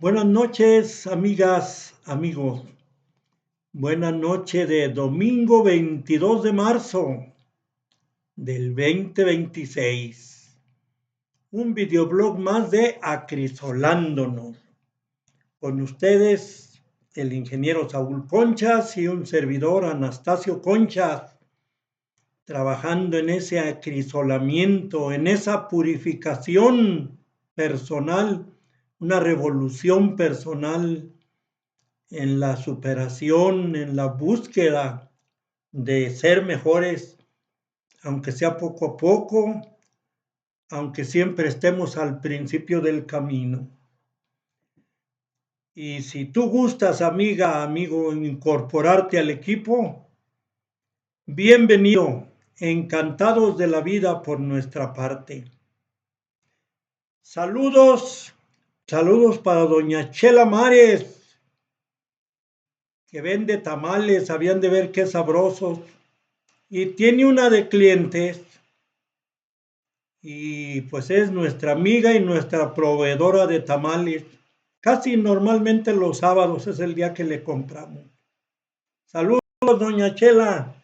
Buenas noches, amigas, amigos. Buenas noches de domingo 22 de marzo del 2026. Un videoblog más de Acrisolándonos. Con ustedes, el ingeniero Saúl Conchas y un servidor Anastasio Conchas, trabajando en ese acrisolamiento, en esa purificación personal, una revolución personal en la superación, en la búsqueda de ser mejores, aunque sea poco a poco, aunque siempre estemos al principio del camino. Y si tú gustas, amiga, amigo, incorporarte al equipo, bienvenido, encantados de la vida por nuestra parte. Saludos, saludos para doña Chela Mares, que vende tamales, habían de ver qué sabrosos. Y tiene una de clientes y pues es nuestra amiga y nuestra proveedora de tamales. Casi normalmente los sábados es el día que le compramos. Saludos, doña Chela.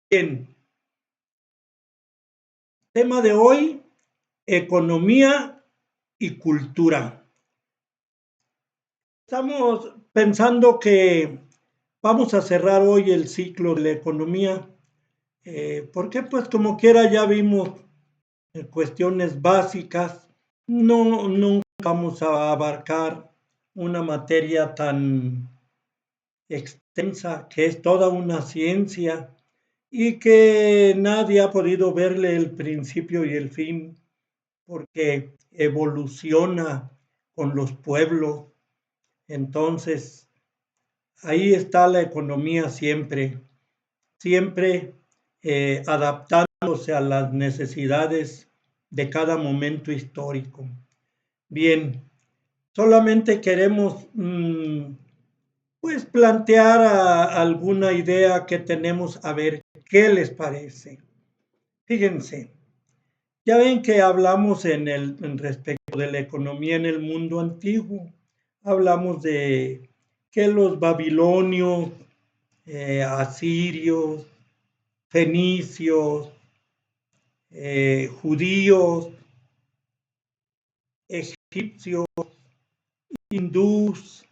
Bien, tema de hoy, economía y cultura. Estamos pensando que vamos a cerrar hoy el ciclo de la economía. Porque pues como quiera ya vimos cuestiones básicas. No, nunca vamos a abarcar una materia tan extensa que es toda una ciencia y que nadie ha podido verle el principio y el fin porque evoluciona con los pueblos. Entonces, ahí está la economía siempre, siempre adaptándose a las necesidades de cada momento histórico. Bien, solamente queremos pues plantear alguna idea que tenemos, a ver qué les parece. Fíjense, ya ven que hablamos en respecto de la economía en el mundo antiguo. Hablamos de que los babilonios, asirios, fenicios, judíos, egipcios, hindús,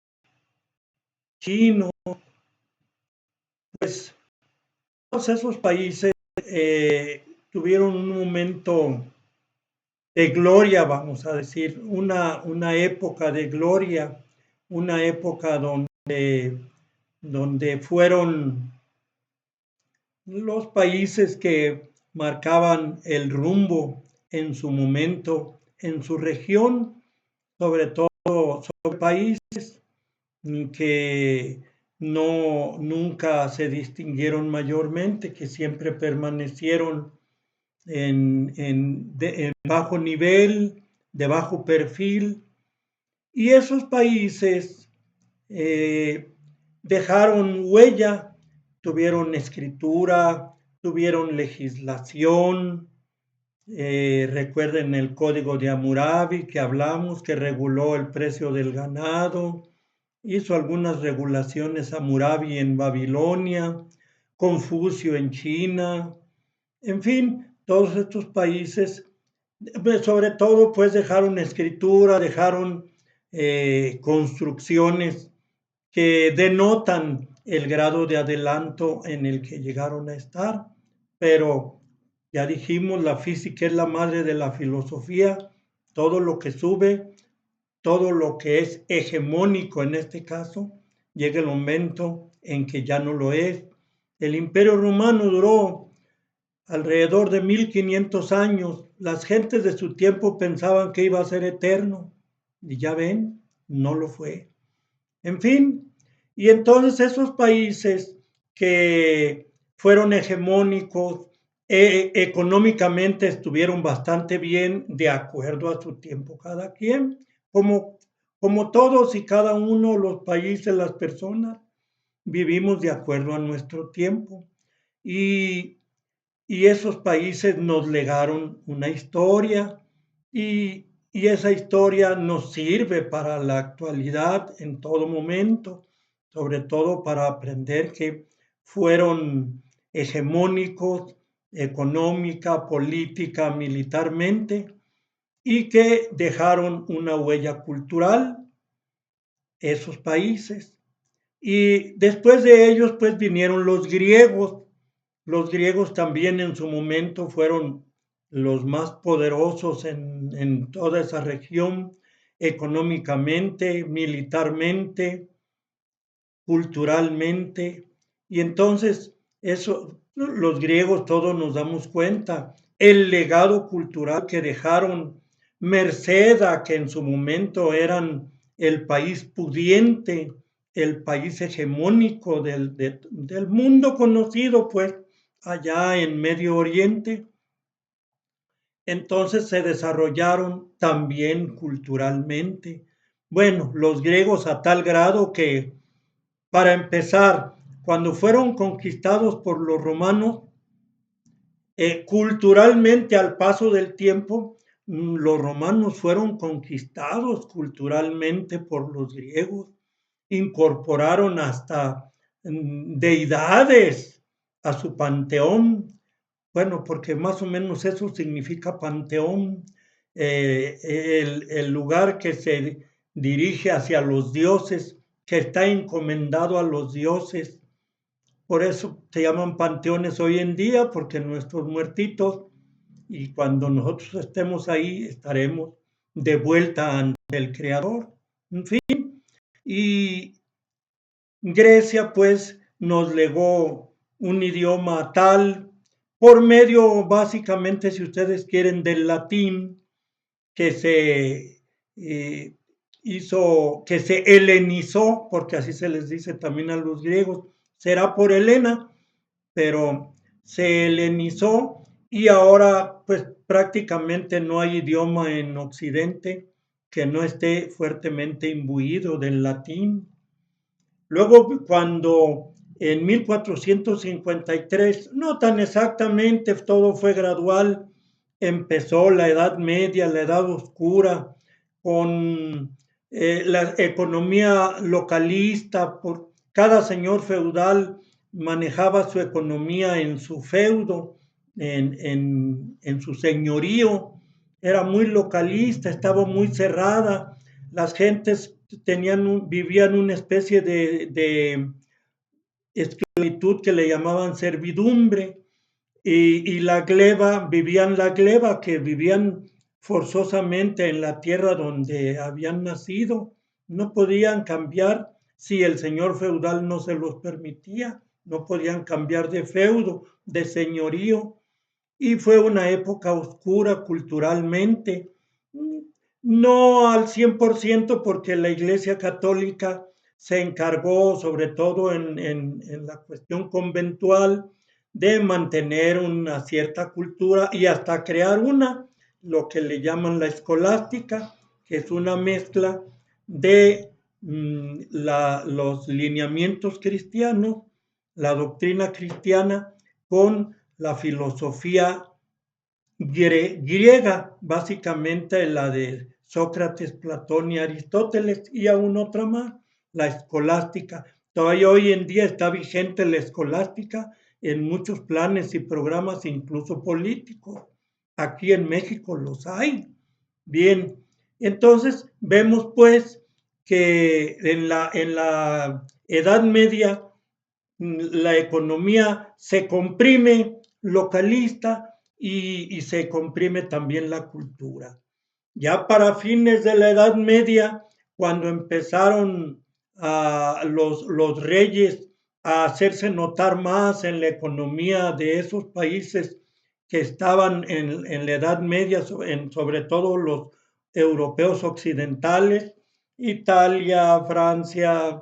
chinos, pues todos esos países tuvieron un momento de gloria, vamos a decir, una época de gloria, una época donde fueron los países que marcaban el rumbo en su momento, en su región, sobre todo sobre países que no nunca se distinguieron mayormente, que siempre permanecieron en bajo nivel, de bajo perfil, y esos países dejaron huella, tuvieron escritura, tuvieron legislación. Recuerden el Código de Hammurabi que hablamos, que reguló el precio del ganado, hizo algunas regulaciones Hammurabi en Babilonia, Confucio en China, en fin, todos estos países, sobre todo, pues dejaron escritura, dejaron construcciones que denotan el grado de adelanto en el que llegaron a estar. Pero ya dijimos, la física es la madre de la filosofía, todo lo que sube, todo lo que es hegemónico en este caso, llega el momento en que ya no lo es. El Imperio Romano duró alrededor de 1500 años. Las gentes de su tiempo pensaban que iba a ser eterno y ya ven, no lo fue. En fin, y entonces esos países que fueron hegemónicos, económicamente estuvieron bastante bien de acuerdo a su tiempo cada quien, como todos y cada uno los países, las personas, vivimos de acuerdo a nuestro tiempo. Y y esos países nos legaron una historia y y esa historia nos sirve para la actualidad en todo momento, sobre todo para aprender que fueron hegemónicos económica, política, militarmente, y que dejaron una huella cultural esos países. Y después de ellos, pues vinieron los griegos. Los griegos también en su momento fueron los más poderosos en toda esa región, económicamente, militarmente, culturalmente. Y entonces, eso, los griegos todos nos damos cuenta, el legado cultural que dejaron, merced a que en su momento eran el país pudiente, el país hegemónico del mundo conocido, pues, allá en Medio Oriente. Entonces se desarrollaron también culturalmente. Bueno, los griegos a tal grado que, para empezar, cuando fueron conquistados por los romanos, culturalmente al paso del tiempo, los romanos fueron conquistados culturalmente por los griegos, incorporaron hasta deidades a su panteón. Bueno, porque más o menos eso significa panteón, el lugar que se dirige hacia los dioses, que está encomendado a los dioses. Por eso se llaman panteones hoy en día, porque nuestros muertitos, y cuando nosotros estemos ahí, estaremos de vuelta ante el Creador. En fin, y Grecia pues nos legó un idioma tal, por medio básicamente, si ustedes quieren, del latín, que se que se helenizó, porque así se les dice también a los griegos, será por Helena, pero se helenizó y ahora pues prácticamente no hay idioma en Occidente que no esté fuertemente imbuido del latín. Luego, cuando en 1453, no tan exactamente, todo fue gradual, empezó la Edad Media, la Edad Oscura, con la economía localista, por cada señor feudal manejaba su economía en su feudo, en su señorío, era muy localista, estaba muy cerrada, las gentes vivían una especie de esclavitud que le llamaban servidumbre, y la gleba, vivían la gleba, que vivían forzosamente en la tierra donde habían nacido, no podían cambiar si el señor feudal no se los permitía, no podían cambiar de feudo, de señorío, y fue una época oscura culturalmente, no al 100% porque la Iglesia Católica se encargó, sobre todo en la cuestión conventual, de mantener una cierta cultura y hasta crear lo que le llaman la escolástica, que es una mezcla de los lineamientos cristianos, la doctrina cristiana, con la filosofía griega, básicamente la de Sócrates, Platón y Aristóteles, y aún otra más, la escolástica. Todavía hoy en día está vigente la escolástica en muchos planes y programas, incluso políticos. Aquí en México los hay. Bien, entonces vemos pues que en la Edad Media la economía se comprime, localista, y se comprime también la cultura. Ya para fines de la Edad Media, cuando empezaron los reyes a hacerse notar más en la economía de esos países que estaban en la Edad Media, sobre todo los europeos occidentales, Italia, Francia,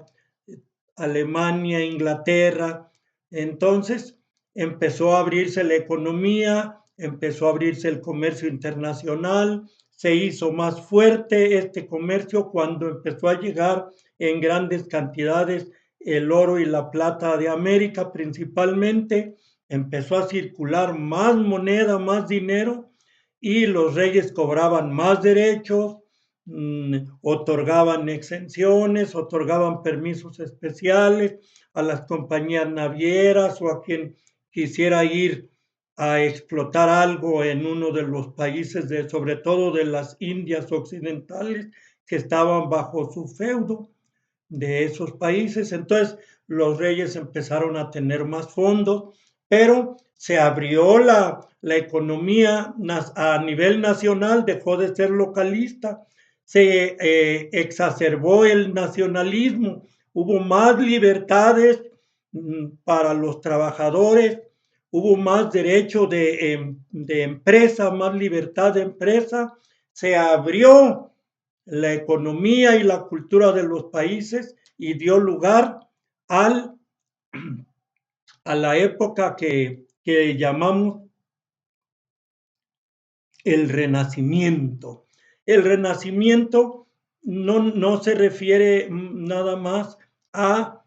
Alemania, Inglaterra. Entonces empezó a abrirse la economía, empezó a abrirse el comercio internacional, se hizo más fuerte este comercio cuando empezó a llegar en grandes cantidades el oro y la plata de América principalmente, empezó a circular más moneda, más dinero, y los reyes cobraban más derechos, otorgaban exenciones, otorgaban permisos especiales a las compañías navieras o a quien quisiera ir a explotar algo en uno de los países, sobre todo de las Indias occidentales, que estaban bajo su feudo de esos países. Entonces los reyes empezaron a tener más fondos, pero se abrió la economía a nivel nacional, dejó de ser localista, se exacerbó el nacionalismo, hubo más libertades para los trabajadores, hubo más derecho de empresa, más libertad de empresa, se abrió la economía y la cultura de los países y dio lugar al, a la época que llamamos el Renacimiento. El Renacimiento no se refiere nada más a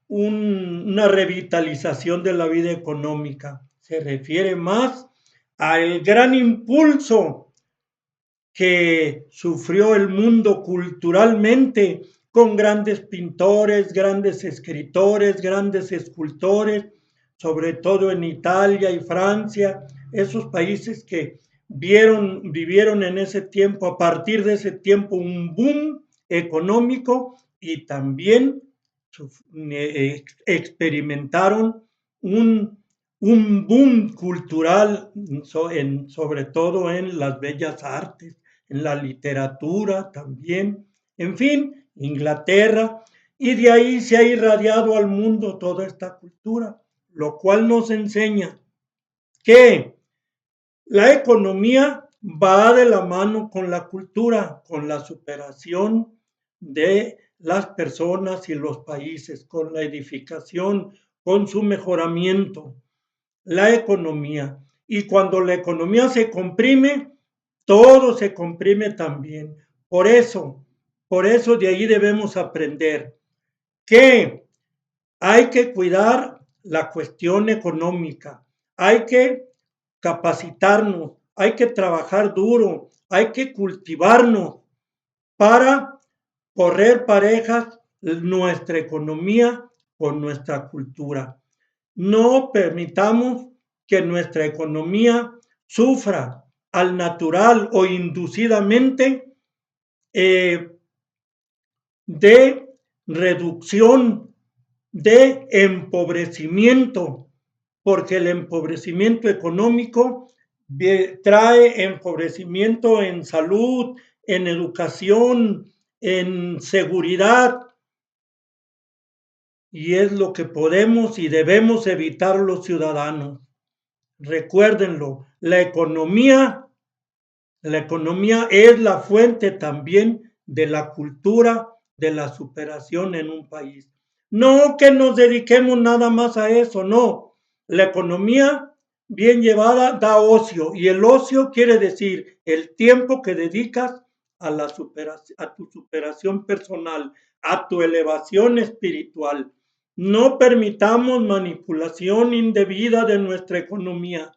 una revitalización de la vida económica, se refiere más al gran impulso que sufrió el mundo culturalmente con grandes pintores, grandes escritores, grandes escultores, sobre todo en Italia y Francia, esos países que vivieron en ese tiempo, a partir de ese tiempo, un boom económico y también experimentaron un boom cultural, sobre todo en las bellas artes, en la literatura también, en fin, Inglaterra, y de ahí se ha irradiado al mundo toda esta cultura, lo cual nos enseña que la economía va de la mano con la cultura, con la superación de las personas y los países, con la edificación, con su mejoramiento, la economía. Y cuando la economía se comprime, todo se comprime también. Por eso de ahí debemos aprender que hay que cuidar la cuestión económica, hay que capacitarnos, hay que trabajar duro, hay que cultivarnos para correr parejas nuestra economía con nuestra cultura. No permitamos que nuestra economía sufra al natural o inducidamente de reducción, de empobrecimiento, porque el empobrecimiento económico trae empobrecimiento en salud, en educación, en seguridad, y es lo que podemos y debemos evitar los ciudadanos. Recuérdenlo, la economía es la fuente también de la cultura, de la superación en un país. No que nos dediquemos nada más a eso, no. La economía bien llevada da ocio y el ocio quiere decir el tiempo que dedicas a tu superación personal, a tu elevación espiritual. No permitamos manipulación indebida de nuestra economía,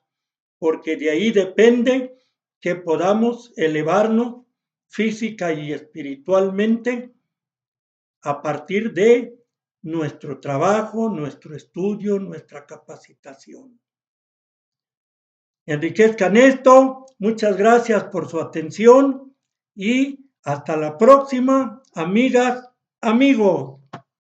porque de ahí depende que podamos elevarnos física y espiritualmente a partir de nuestro trabajo, nuestro estudio, nuestra capacitación. Enriquezcan esto, muchas gracias por su atención y hasta la próxima, amigas, amigos.